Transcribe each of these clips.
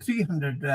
300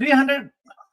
300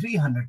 300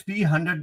300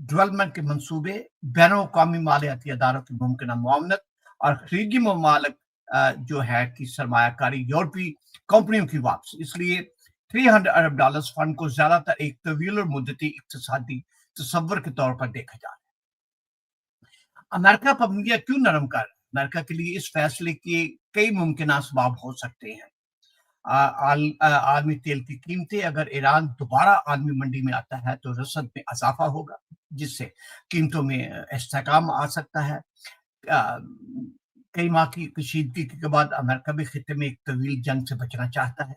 development کے منصوبے، بین الاقوامی مالیاتی اداروں کی ممکنہ معاونت اور خلیجی ممالک جو ہے کہ سرمایہ کاری، یورپی کمپنیوں کی واپسی. اس لیے $300 ارب فنڈ کو زیادہ تر ایک طویل اور مدتی اقتصادی تصور کے طور پر دیکھا جا رہا ہے. امریکہ پابندیاں کیوں نرم کر رہا ہے؟ امریکہ کے لیے اس فیصلے کے کئی ممکنہ اسباب ہو سکتے ہیں. عالمی تیل کی قیمتیں، اگر ایران دوبارہ عالمی منڈی میں آتا ہے تو رسد میں اضافہ ہوگا، جس سے قیمتوں میں استحکام آ سکتا ہے. کئی ماہ کی کشیدگی کے بعد امریکہ بھی خطے میں ایک طویل جنگ سے بچنا چاہتا ہے.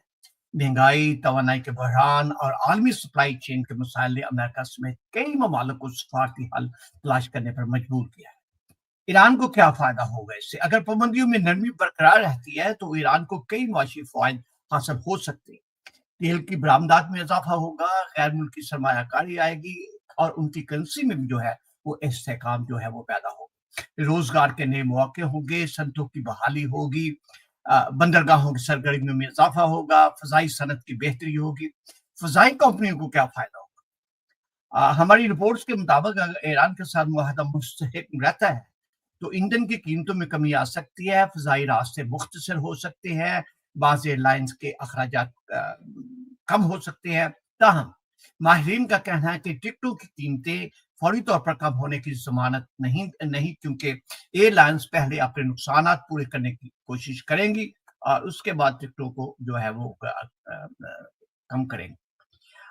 مہنگائی، توانائی کے بحران اور عالمی سپلائی چین کے مسائل نے امریکہ سمیت کئی ممالک کو سفارتی حل تلاش کرنے پر مجبور کیا ہے. ایران کو کیا فائدہ ہوگا اس سے؟ اگر پابندیوں میں نرمی برقرار رہتی ہے تو ایران کو کئی معاشی فوائد حاصل ہو سکتے ہیں. تیل کی برآمدات میں اضافہ ہوگا، غیر ملکی سرمایہ کاری آئے گی اور ان کی کرنسی میں بھی جو ہے وہ استحکام جو ہے وہ پیدا ہوگا. روزگار کے نئے مواقع ہوں گے، صنعتوں کی بحالی ہوگی، بندرگاہوں کی سرگرمیوں میں اضافہ ہوگا، فضائی صنعت کی بہتری ہوگی. فضائی کمپنیوں کو کیا فائدہ ہوگا؟ ہماری رپورٹس کے مطابق اگر ایران کے ساتھ معاہدہ مستحکم رہتا ہے تو ایندھن کی قیمتوں میں کمی آ سکتی ہے، فضائی راستے مختصر ہو سکتے ہیں، بعض ایئر لائنز کے اخراجات کم ہو سکتے ہیں. تاہم ماہرین کا کہنا ہے کہ ٹکٹوں کی قیمتیں فوری طور پر کم ہونے کی ضمانت نہیں کیونکہ ایئر لائنز پہلے اپنے نقصانات پورے کرنے کی کوشش کریں گی اور اس کے بعد ٹکٹوں کو جو ہے وہ کم کریں گے.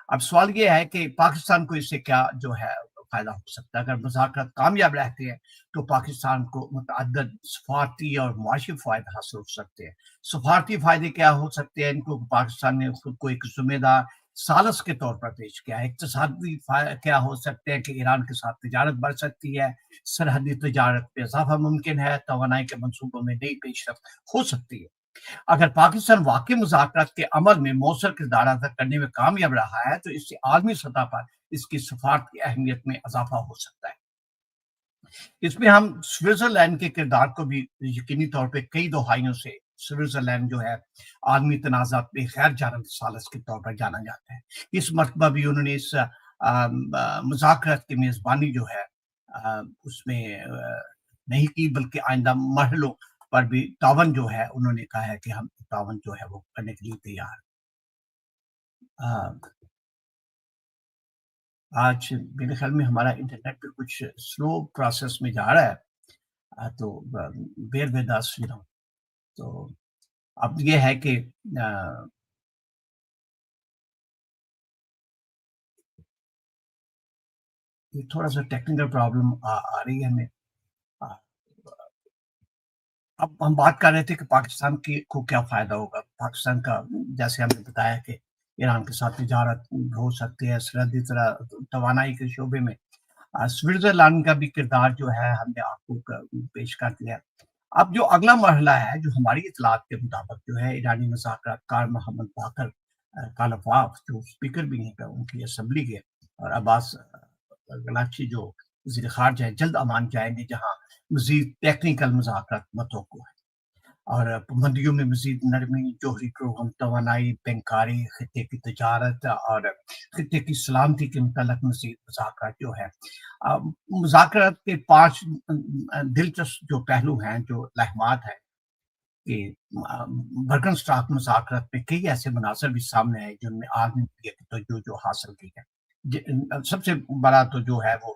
اب سوال یہ ہے کہ پاکستان کو اس سے کیا جو ہے فائدہ ہو سکتا ہے؟ اگر مذاکرات کامیاب رہتے ہیں تو پاکستان کو متعدد سفارتی اور معاشی فائدے حاصل ہو سکتے ہیں. سفارتی فائدے کیا ہو سکتے ہیں؟ ان کو پاکستان نے خود کو ایک ذمہ دار ثالث کے طور پر پیش کیا ہے. اقتصادی کیا ہو سکتے ہیں کہ ایران کے ساتھ تجارت بڑھ سکتی ہے، سرحدی تجارت میں اضافہ ممکن ہے، توانائی کے منصوبوں میں نئی پیش رفت ہو سکتی ہے. اگر پاکستان واقعی مذاکرات کے عمل میں مؤثر کردار ادا کرنے میں کامیاب رہا ہے تو اس سے عالمی سطح پر اس کی سفارت کی اہمیت میں اضافہ ہو سکتا ہے. اس میں ہم سوئٹزرلینڈ کے کردار کو بھی یقینی طور پہ کئی دہائیوں سے سوئٹزرلینڈ جو ہے عالمی تنازعات میں غیر جانب ثالث کے طور پر جانا جاتا ہے. اس مرتبہ بھی انہوں نے اس مذاکرات کی میزبانی جو ہے اس میں نہیں کی، بلکہ آئندہ مرحلوں پر بھی تعاون جو ہے انہوں نے کہا ہے کہ ہم تعاون جو ہے وہ کرنے کے لیے تیار. آج میرے خیال میں ہمارا انٹرنیٹ پہ کچھ سلو پروسیس میں جا رہا ہے، تو بیر ود اس. تو اب یہ ہے کہ تھوڑا سا ٹیکنیکل پرابلم آ رہی ہے ہمیں. اب ہم بات کر رہے تھے کہ پاکستان کو کیا فائدہ ہوگا. پاکستان کا جیسے ہم نے بتایا کہ ایران کے ساتھ تجارت ہو سکتی ہے، سرحدی توانائی کے شعبے میں سوئٹزرلینڈ کا بھی کردار جو ہے ہم نے آپ کو پیش کر دیا. اب جو اگلا مرحلہ ہے، جو ہماری اطلاعات کے مطابق جو ہے ایرانی مذاکرات کار محمد باقر کالفاف جو اسپیکر بھی ہیں ان کی اسمبلی کے، اور عباس غلاچی جو وزیر خارجہ ہے، جلد عمان جائیں گے جہاں مزید ٹیکنیکل مذاکرات متوقع ہے. اور پابندیوں میں مزید نرمی، جوہری پروگرام، توانائی، بینکاری، خطے کی تجارت اور خطے کی سلامتی کے متعلق مزید مذاکرات جو ہے. مذاکرات کے 5 دلچسپ جو پہلو ہیں، جو لہمات ہیں کہ برگن اسٹاک مذاکرات میں کئی ایسے مناظر بھی سامنے آئے جن میں عالمی توجہ جو حاصل کی ہے. سب سے بڑا تو جو ہے وہ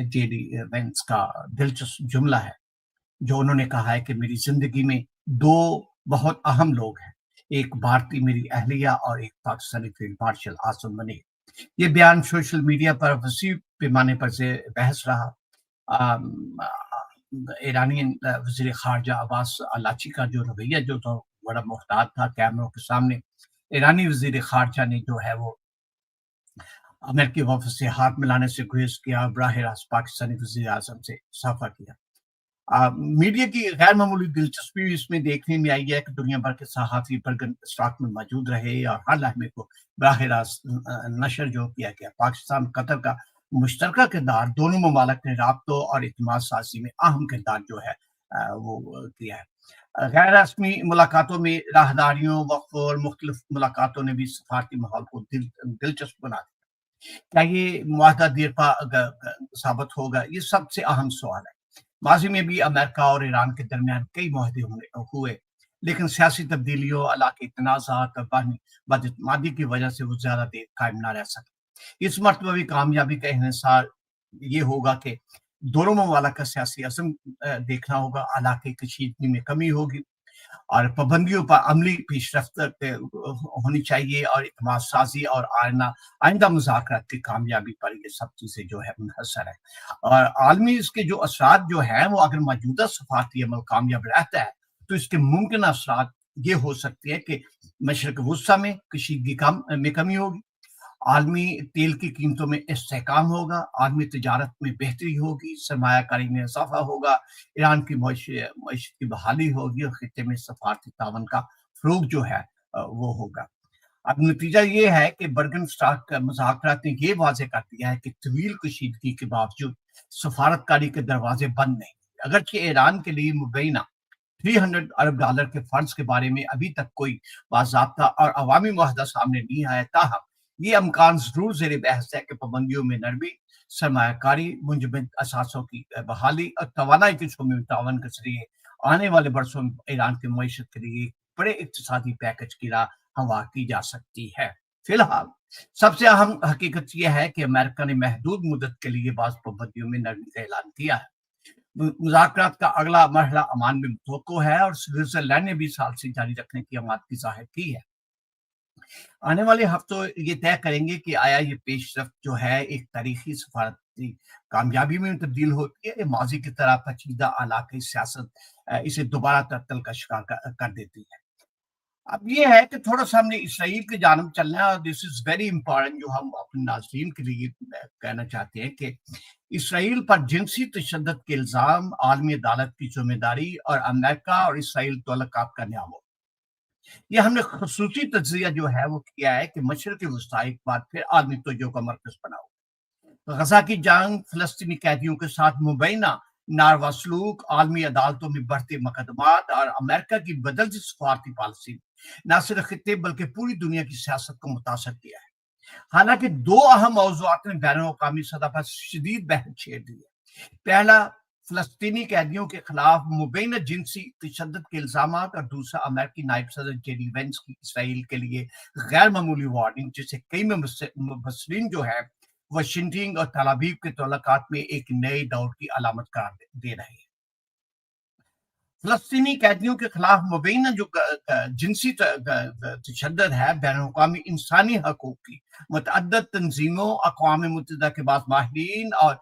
جے ڈی وینس کا دلچسپ جملہ ہے جو انہوں نے کہا ہے کہ میری زندگی میں 2 بہت اہم لوگ ہیں، ایک بھارتی میری اہلیہ اور ایک پاکستانی فیلڈ مارشل عاصم منیر. یہ بیان سوشل میڈیا پر وسیع پیمانے پر سے بحث رہا. ایرانی وزیر خارجہ عباس غلاچی کا جو رویہ جو تھا بڑا محتاط تھا کیمروں کے سامنے. ایرانی وزیر خارجہ نے جو ہے وہ امریکی وفد سے ہاتھ ملانے سے گریز کیا، براہ راست پاکستانی وزیر اعظم سے صافہ کیا. میڈیا کی غیر معمولی دلچسپی اس میں دیکھنے میں آئی ہے کہ دنیا بھر کے صحافی برگن اسٹاک میں موجود رہے اور ہر لمحے کو براہ راست نشر جو کیا گیا. پاکستان قطر کا مشترکہ کردار، دونوں ممالک نے رابطوں اور اعتماد سازی میں اہم کردار جو ہے وہ کیا ہے. غیر رسمی ملاقاتوں میں راہداریوں، وقفوں اور مختلف ملاقاتوں نے بھی سفارتی ماحول کو دلچسپ بنا دیا. کیا یہ معاہدہ دیر پا ثابت ہوگا؟ یہ سب سے اہم سوال ہے۔ ماضی میں بھی امریکہ اور ایران کے درمیان کئی معاہدے ہوئے، لیکن سیاسی تبدیلیوں، علاقائی تنازعات اور باہمی بد اعتمادی کی وجہ سے وہ زیادہ دیر قائم نہ رہ سکے۔ اس مرتبہ بھی کامیابی کا انحصار یہ ہوگا کہ دونوں ممالک کا سیاسی عزم دیکھنا ہوگا، علاقائی کشیدگی میں کمی ہوگی اور پابندیوں پر عملی پیش رفت ہونی چاہیے، اور اعتماد سازی اور آئندہ مذاکرات کی کامیابی پر یہ سب چیزیں جو ہے منحصر ہے۔ اور عالمی اس کے جو اثرات جو ہیں وہ اگر موجودہ سفارتی عمل کامیاب رہتا ہے تو اس کے ممکنہ اثرات یہ ہو سکتے ہیں کہ مشرق وسطیٰ میں کشیدگی میں کمی ہوگی، عالمی تیل کی قیمتوں میں استحکام ہوگا، عالمی تجارت میں بہتری ہوگی، سرمایہ کاری میں اضافہ ہوگا، ایران کی معیشت کی بحالی ہوگی، اور خطے میں سفارتی تعاون کا فروغ جو ہے وہ ہوگا۔ اب نتیجہ یہ ہے کہ برگن اسٹارک مذاکرات نے یہ واضح کر دیا ہے کہ طویل کشیدگی کے باوجود سفارتکاری کے دروازے بند نہیں، اگرچہ ایران کے لیے مبینہ 300 ارب ڈالر کے فنڈز کے بارے میں ابھی تک کوئی باضابطہ اور عوامی معاہدہ سامنے نہیں آیا، تاہم یہ امکان ضرور زیر بحث ہے کہ پابندیوں میں نرمی، سرمایہ کاری، منجمد اثاثوں کی بحالی اور توانائی کے شعبے میں تعاون کے ذریعے آنے والے برسوں میں ایران کی معیشت کے لیے ایک بڑے اقتصادی پیکج کی راہ ہموار کی جا سکتی ہے۔ فی الحال سب سے اہم حقیقت یہ ہے کہ امریکہ نے محدود مدت کے لیے بعض پابندیوں میں نرمی کا اعلان کیا ہے۔ مذاکرات کا اگلا مرحلہ عمان میں متوقع ہے، اور سوئٹزرلینڈ نے بھی سال سے جاری رکھنے کی آمادگی ظاہر کی ہے۔ آنے والے ہفتوں یہ طے کریں گے کہ آیا یہ پیش رفت جو ہے ایک تاریخی سفارتی کامیابی میں تبدیل ہوتی ہے، ماضی کی طرح پیچیدہ علاقائی سیاست اسے دوبارہ تعطل کا شکار کر دیتی ہے۔ اب یہ ہے کہ تھوڑا سا ہم نے اسرائیل کی جانب چلنا ہے، اور دس از ویری امپورٹنٹ جو ہم اپنے ناظرین کے لیے کہنا چاہتے ہیں کہ اسرائیل پر جنسی تشدد کے الزام، عالمی عدالت کی ذمہ داری اور امریکہ اور اسرائیل تعلقات کا نیا موڑ۔ یہ ہم نے خصوصی تجزیہ جو ہے وہ کیا ہے کہ مشرق وسطیٰ ایک بار پھر عالمی توجہ کا مرکز بنا ہوا۔ غزہ کی جنگ، فلسطینی قیدیوں کے ساتھ مبینہ ناروا سلوک، عالمی عدالتوں میں بڑھتے مقدمات اور امریکہ کی بدلتی سفارتی پالیسی نہ صرف خطے بلکہ پوری دنیا کی سیاست کو متاثر کیا ہے۔ حالانکہ دو اہم موضوعات نے بین الاقوامی سطح پر شدید بحث چھیڑ دی ہے۔ پہلا فلسطینی قیدیوں کے خلاف مبینہ جنسی تشدد کے الزامات، اور دوسرا امریکی نائب صدر جے ڈی وینس کی اسرائیل کے لیے غیر معمولی وارننگ، جسے کئی مبصرین جو ہے واشنگٹن اور تل ابیب کے تعلقات میں ایک نئے دور کی علامت قرار دے رہے ہیں۔ فلسطینی قیدیوں کے خلاف مبینہ جو جنسی تشدد ہے، بین الاقوامی انسانی حقوق کی متعدد تنظیموں، اقوام متحدہ کے بعض ماہرین اور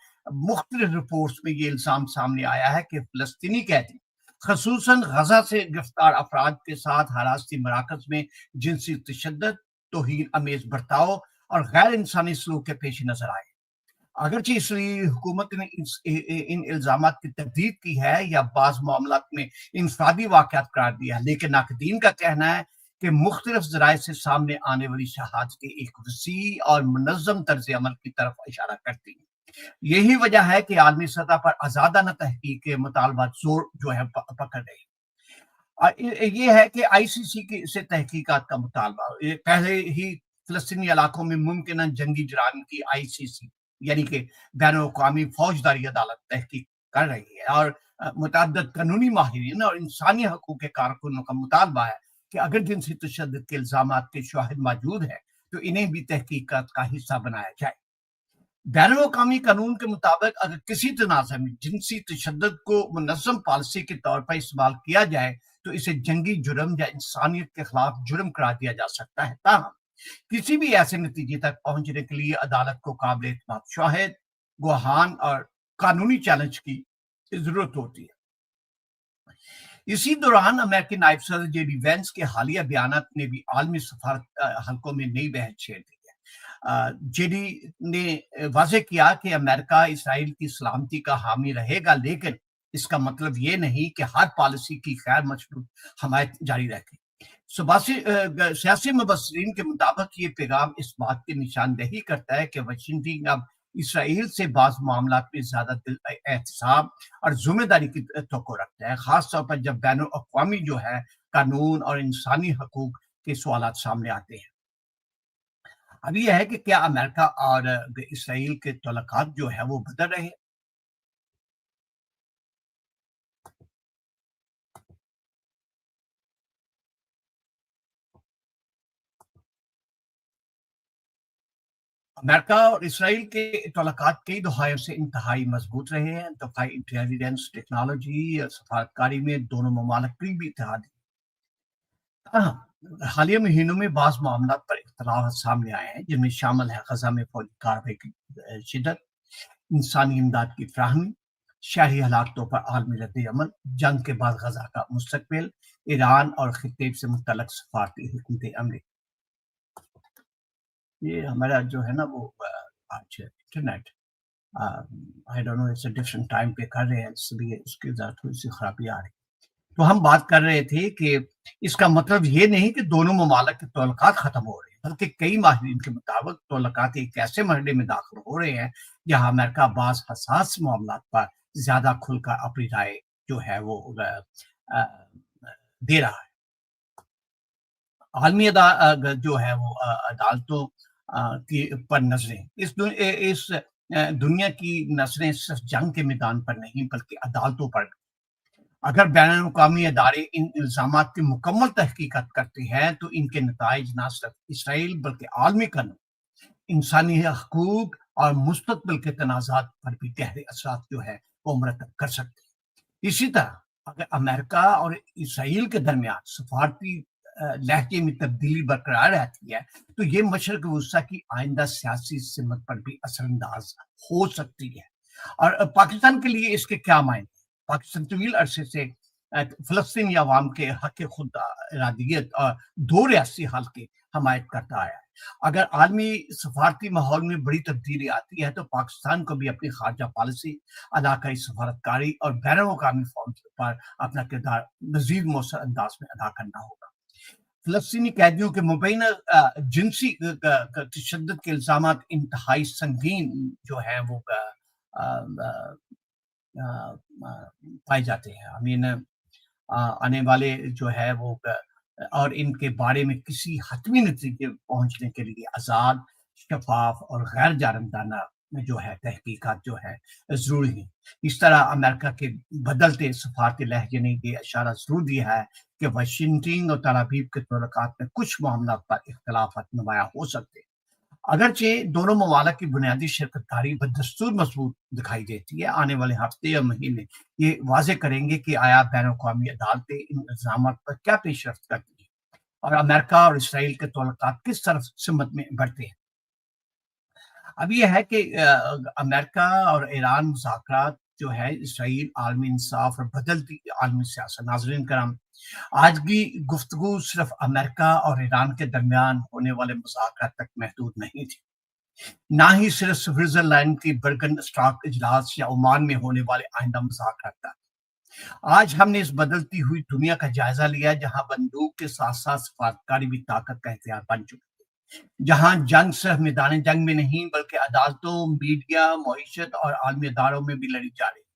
مختلف رپورٹس میں یہ الزام سامنے آیا ہے کہ فلسطینی قیدی خصوصاً غزہ سے گرفتار افراد کے ساتھ حراستی مراکز میں جنسی تشدد، توہین آمیز برتاؤ اور غیر انسانی سلوک کے پیش نظر آئے۔ اگرچہ اسرائیلی حکومت نے ان الزامات کی تردید کی ہے یا بعض معاملات میں انفرادی واقعات قرار دیا ہے، لیکن ناقدین کا کہنا ہے کہ مختلف ذرائع سے سامنے آنے والی شہادتیں ایک وسیع اور منظم طرز عمل کی طرف اشارہ کرتی ہیں۔ یہی وجہ ہے کہ عالمی سطح پر آزادانہ تحقیق کے مطالبات زور جو ہے پکڑ رہے ہیں۔ یہ ہے کہ آئی سی سی سے تحقیقات کا مطالبہ، پہلے ہی فلسطینی علاقوں میں ممکنہ جنگی جرائم کی آئی سی سی یعنی کہ بین الاقوامی فوجداری عدالت تحقیق کر رہی ہے، اور متعدد قانونی ماہرین اور انسانی حقوق کے کارکنوں کا مطالبہ ہے کہ اگر جنسی تشدد کے الزامات کے شواہد موجود ہیں تو انہیں بھی تحقیقات کا حصہ بنایا جائے۔ بین الاقوامی قانون کے مطابق اگر کسی تنازع میں جنسی تشدد کو منظم پالیسی کے طور پر استعمال کیا جائے تو اسے جنگی جرم یا انسانیت کے خلاف جرم قرار دیا جا سکتا ہے۔ تاہم کسی بھی ایسے نتیجے تک پہنچنے کے لیے عدالت کو قابل اعتماد شواہد، گواہان اور قانونی چیلنج کی ضرورت ہوتی ہے۔ اسی دوران امریکی نائب صدر جے ڈی وینس کے حالیہ بیانات نے بھی عالمی سفارت حلقوں میں نئی بحث چھیڑ دی ہے۔ جے ڈی نے واضح کیا کہ امریکہ اسرائیل کی سلامتی کا حامی رہے گا، لیکن اس کا مطلب یہ نہیں کہ ہر پالیسی کی غیر مشروط حمایت جاری رہے گی۔ سیاسی مبصرین کے مطابق یہ پیغام اس بات کی نشاندہی کرتا ہے کہ واشنگٹن اب اسرائیل سے بعض معاملات میں زیادہ دل احتساب اور ذمہ داری کی توقع رکھتا ہے، خاص طور پر جب بین الاقوامی جو ہے قانون اور انسانی حقوق کے سوالات سامنے آتے ہیں۔ اب یہ ہے کہ کیا امریکہ اور اسرائیل کے تعلقات جو ہے وہ بدل رہے ہیں؟ امریکہ اور اسرائیل کے تعلقات کئی دہائیوں سے انتہائی مضبوط رہے ہیں۔ دفاعی انٹیلیجنس ٹیکنالوجی اور سفارتکاری میں دونوں ممالک قریبی اتحاد ہیں۔ تاہم حالیہ مہینوں میں بعض معاملات پر اختلافات سامنے آئے ہیں، جن میں شامل ہے غزہ میں فوجی کارروائی کی شدت، انسانی امداد کی فراہمی، شہری ہلاکتوں پر عالمی رد عمل، جنگ کے بعد غزہ کا مستقبل، ایران اور خطے سے متعلق سفارتی حکمت عملی۔ یہ ہمارا جو ہے نا وہ آج internet I don't know it's a different time پہ کر رہے ہیں، اس لیے اس کی ذرا تھوڑی سی خرابی آ رہی ہے۔ تو ہم بات کر رہے تھے کہ اس کا مطلب یہ نہیں کہ دونوں ممالک کے تعلقات ختم ہو رہے ہیں، بلکہ کئی ماہرین کے مطابق تعلقات ایک ایسے مرحلے میں داخل ہو رہے ہیں جہاں امریکہ بعض حساس معاملات پر زیادہ کھل کر اپنی رائے جو ہے وہ آ، دے رہا ہے۔ عالمی جو ہے وہ عدالتوں کی پر نظریں اس دنیا کی نظریں صرف جنگ کے میدان پر نہیں بلکہ عدالتوں پر۔ اگر بین الاقوامی ادارے ان الزامات کی مکمل تحقیقات کرتے ہیں تو ان کے نتائج نہ صرف اسرائیل بلکہ عالمی قانون، انسانی حقوق اور مستقبل کے تنازعات پر بھی گہرے اثرات جو ہے وہ مرتب کر سکتے ہیں۔ اسی طرح اگر امریکہ اور اسرائیل کے درمیان سفارتی لہجے میں تبدیلی برقرار رہتی ہے تو یہ مشرق وسطی کی آئندہ سیاسی سمت پر بھی اثر انداز ہو سکتی ہے۔ اور پاکستان کے لیے اس کے کیا معنی؟ پاکستان طویل عرصے سے فلسطینی عوام کے حق خود ارادیت اور دو ریاستی حل کی حمایت کرتا آیا ہے۔ اگر عالمی سفارتی ماحول میں بڑی تبدیلی آتی ہے تو پاکستان کو بھی اپنی خارجہ پالیسی، علاقائی سفارتکاری اور بین الاقوامی فورمز پر اپنا کردار مزید مؤثر انداز میں ادا کرنا ہوگا۔ فلسطینی قیدیوں کے مبینہ جنسی تشدد کے الزامات انتہائی سنگین جو ہیں وہ پائے جاتے ہیں۔ آنے والے جو ہے وہ اور ان کے بارے میں کسی حتمی نتیجے پہنچنے کے لیے آزاد، شفاف اور غیر جانبدارانہ جو ہے تحقیقات جو ہے ضروری ہیں۔ اس طرح امریکہ کے بدلتے سفارتی لہجے نے یہ اشارہ ضرور دیا ہے کہ واشنگٹن اور تل ابیب کے تعلقات میں کچھ معاملات پر اختلافات نمایاں ہو سکتے ہیں۔ اگرچہ دونوں ممالک کی بنیادی شرکت کاری بدستور مضبوط دکھائی دیتی ہے، آنے والے ہفتے یا مہینے یہ واضح کریں گے کہ آیا بین الاقوامی عدالتیں ان الزامات پر کیا پیش رفت کرتی ہیں اور امریکہ اور اسرائیل کے تعلقات کس طرف سمت میں بڑھتے ہیں۔ اب یہ ہے کہ امریکہ اور ایران مذاکرات جو ہے، اسرائیل، عالمی انصاف اور بدلتی عالمی سیاست۔ ناظرین کرام، آج کی گفتگو صرف امریکہ اور ایران کے درمیان ہونے والے مذاکرات تک محدود نہیں تھی، نہ ہی صرف سوئٹزرلینڈ کی برگن اسٹاک اجلاس یا عمان میں ہونے والے آئندہ مذاکرات تک۔ آج ہم نے اس بدلتی ہوئی دنیا کا جائزہ لیا جہاں بندوق کے ساتھ ساتھ سفارتکاری بھی طاقت کا ہتھیار بن چکی ہے، جہاں جنگ صرف میدان جنگ میں نہیں بلکہ عدالتوں، میڈیا، معیشت اور عالمی اداروں میں بھی لڑی جا رہی ہے۔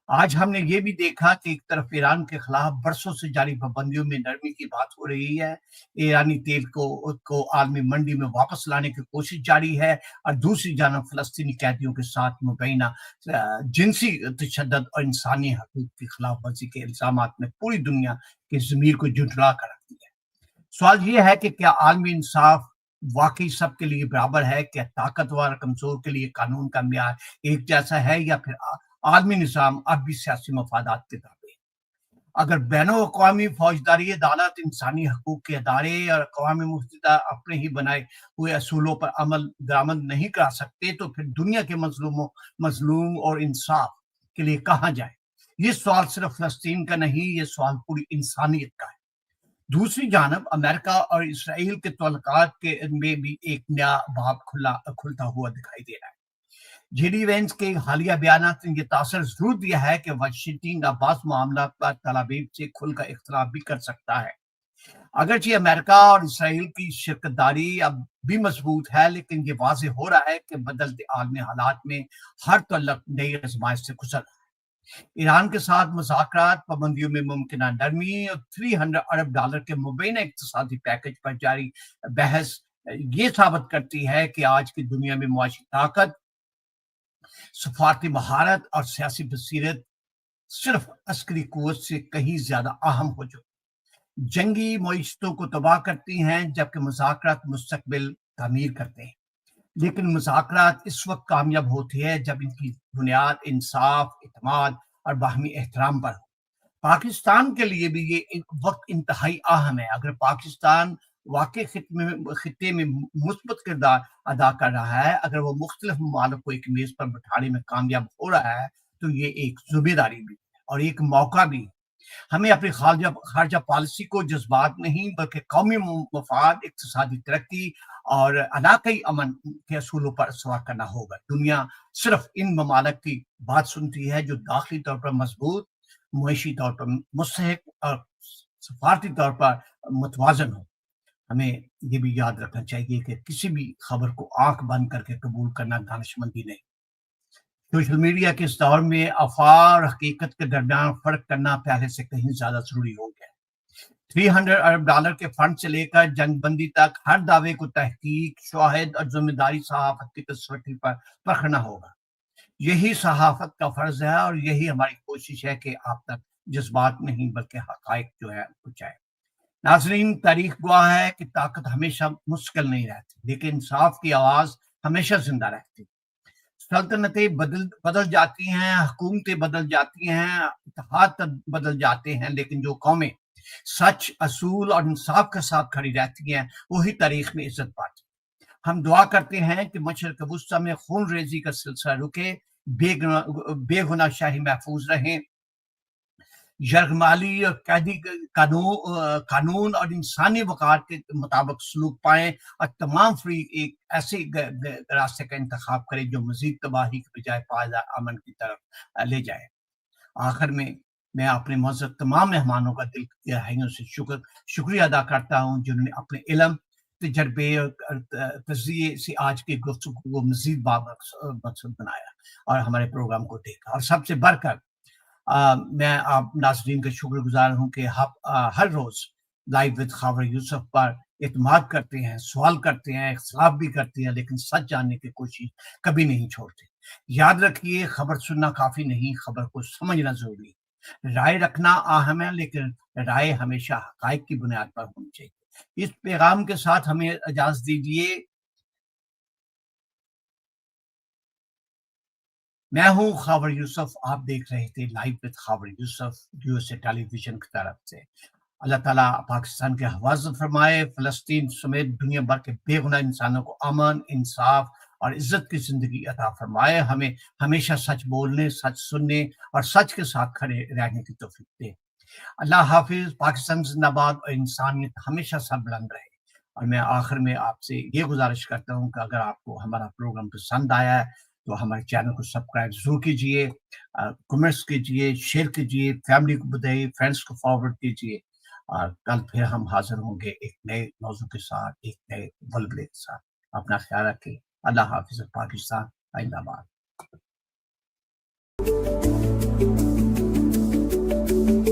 آج ہم نے یہ بھی دیکھا کہ ایک طرف ایران کے خلاف برسوں سے جاری پابندیوں میں نرمی کی بات ہو رہی ہے، ایرانی تیل کو عالمی منڈی میں واپس لانے کی کوشش جاری ہے، اور دوسری جانب فلسطینی قیدیوں کے ساتھ مبینہ جنسی تشدد اور انسانی حقوق کی خلاف ورزی کے الزامات نے پوری دنیا کے ضمیر کو جھنجھلا کر رکھ دیا ہے۔ سوال یہ ہے کہ کیا عالمی انصاف واقعی سب کے لیے برابر ہے؟ کیا طاقتور اور کمزور کے لیے قانون کا معیار ایک جیسا ہے، یا پھر عالمی نظام اب بھی سیاسی مفادات کے تابع ہے؟ اگر بین الاقوامی فوجداری عدالت، انسانی حقوق کے ادارے اور اقوام متحدہ اپنے ہی بنائے ہوئے اصولوں پر عمل درآمد نہیں کرا سکتے تو پھر دنیا کے مظلوم اور انصاف کے لیے کہاں جائیں؟ یہ سوال صرف فلسطین کا نہیں، یہ سوال پوری انسانیت کا ہے۔ دوسری جانب امریکہ اور اسرائیل کے تعلقات کے میں بھی ایک نیا باب کھلتا ہوا دکھائی دے رہا ہے۔ جیڈی وینس کے حالیہ بیانات نے یہ تاثر ضرور دیا ہے کہ واشنگٹن بعض معاملات پر تل ابیب سے کھل کر اختلاف بھی کر سکتا ہے۔ اگرچہ امریکہ اور اسرائیل کی شرکت داری اب بھی مضبوط ہے، لیکن یہ واضح ہو رہا ہے کہ بدلتے عالمی حالات میں ہر تعلق نئی آزمائش سے گزر رہا ہے۔ ایران کے ساتھ مذاکرات، پابندیوں میں ممکنہ نرمی اور $300 ارب کے مبینہ اقتصادی پیکج پر جاری بحث یہ ثابت کرتی ہے کہ آج کی دنیا میں معاشی طاقت، سفارتی مہارت اور سیاسی بصیرت صرف عسکری قوت سے کہیں زیادہ اہم ہو چکی۔ جنگی معیشتوں کو تباہ کرتی ہیں جبکہ مذاکرات مستقبل تعمیر کرتے ہیں، لیکن مذاکرات اس وقت کامیاب ہوتی ہے جب ان کی بنیاد انصاف، اعتماد اور باہمی احترام پر ہو۔ پاکستان کے لیے بھی یہ وقت انتہائی اہم ہے۔ اگر پاکستان واقعی خطے میں مثبت کردار ادا کر رہا ہے، اگر وہ مختلف ممالک کو ایک میز پر بٹھانے میں کامیاب ہو رہا ہے، تو یہ ایک ذمہ داری بھی ہے اور ایک موقع بھی ہے۔ ہمیں اپنی خارجہ پالیسی کو جذبات نہیں بلکہ قومی مفاد، اقتصادی ترقی اور علاقائی امن کے اصولوں پر استوار کرنا ہوگا۔ دنیا صرف ان ممالک کی بات سنتی ہے جو داخلی طور پر مضبوط، معاشی طور پر مستحق اور سفارتی طور پر متوازن ہو۔ ہمیں یہ بھی یاد رکھنا چاہیے کہ کسی بھی خبر کو آنکھ بند کر کے قبول کرنا دانشمندی نہیں۔ سوشل میڈیا کے اس دور میں افواہ اور حقیقت کے درمیان فرق کرنا پہلے سے کہیں زیادہ ضروری ہو گیا ہے۔ 300 ارب ڈالر کے فنڈ سے لے کر جنگ بندی تک ہر دعوے کو تحقیق، شواہد اور ذمہ داری صحافت کی کسوٹی پر پرکھنا ہوگا۔ یہی صحافت کا فرض ہے اور یہی ہماری کوشش ہے کہ آپ تک جذبات نہیں بلکہ حقائق جو ہے پہنچائے۔ ناظرین، تاریخ گواہ ہے کہ طاقت ہمیشہ مستقل نہیں رہتی، لیکن انصاف کی آواز ہمیشہ زندہ رہتی۔ سلطنتیں بدل جاتی ہیں، حکومتیں بدل جاتی ہیں، اتحاد بدل جاتے ہیں، لیکن جو قومیں سچ، اصول اور انصاف کے ساتھ کھڑی رہتی ہیں وہی تاریخ میں عزت پاتی۔ ہم دعا کرتے ہیں کہ مشرق وسطیٰ میں خون ریزی کا سلسلہ رکے، بے گناہ شاہی محفوظ رہیں، یرغمالی اور قیدی قانون اور انسانی وقار کے مطابق سلوک پائیں اور تمام فریق ایک ایسے راستے کا انتخاب کریں جو مزید تباہی کے بجائے پائیدار امن کی طرف لے جائے۔ آخر میں اپنے معزز تمام مہمانوں کا دل کی گہرائیوں سے شکریہ ادا کرتا ہوں جنہوں نے اپنے علم، تجربے اور تجزیے سے آج کی گفتگو کو مزید بامقصد بنایا اور ہمارے پروگرام کو دیکھا۔ اور سب سے بڑھ کر میں آپ ناظرین کا شکر گزار ہوں کہ ہر روز لائیو وتھ خاور یوسف پر اعتماد کرتے ہیں، سوال کرتے ہیں، اختلاف بھی کرتے ہیں، لیکن سچ جاننے کی کوشش کبھی نہیں چھوڑتے۔ یاد رکھیے، خبر سننا کافی نہیں، خبر کو سمجھنا ضروری ہے۔ رائے رکھنا اہم ہے، لیکن رائے ہمیشہ حقائق کی بنیاد پر ہونی چاہیے۔ اس پیغام کے ساتھ ہمیں اجازت دیجیے۔ میں ہوں خاور یوسف، آپ دیکھ رہے تھے live with Khawar Yousuf USA television کی طرف سے۔ اللہ تعالیٰ پاکستان کے حفاظت فرمائے، فلسطین سمیت دنیا بھر کے بے گناہ انسانوں کو امن، انصاف اور عزت کی زندگی عطا فرمائے۔ ہمیں ہمیشہ سچ بولنے، سچ سننے اور سچ کے ساتھ کھڑے رہنے کی توفیق دے۔ اللہ حافظ۔ پاکستان زندہ باد اور انسانیت ہمیشہ سر بلند رہے۔ اور میں آخر میں آپ سے یہ گزارش کرتا ہوں کہ اگر آپ کو ہمارا پروگرام پسند آیا ہے تو ہمارے چینل کو سبسکرائب ضرور کیجیے، کمنٹس کیجیے، شیئر کیجیے، فیملی کو بتائیے، فرینڈس کو فارورڈ کیجیے۔ اور کل پھر ہم حاضر ہوں گے ایک نئے موضوع کے ساتھ، ایک نئے ولولے کے ساتھ۔ اپنا خیال رکھیں۔ اللہ حافظ۔ پاکستان زندہ باد۔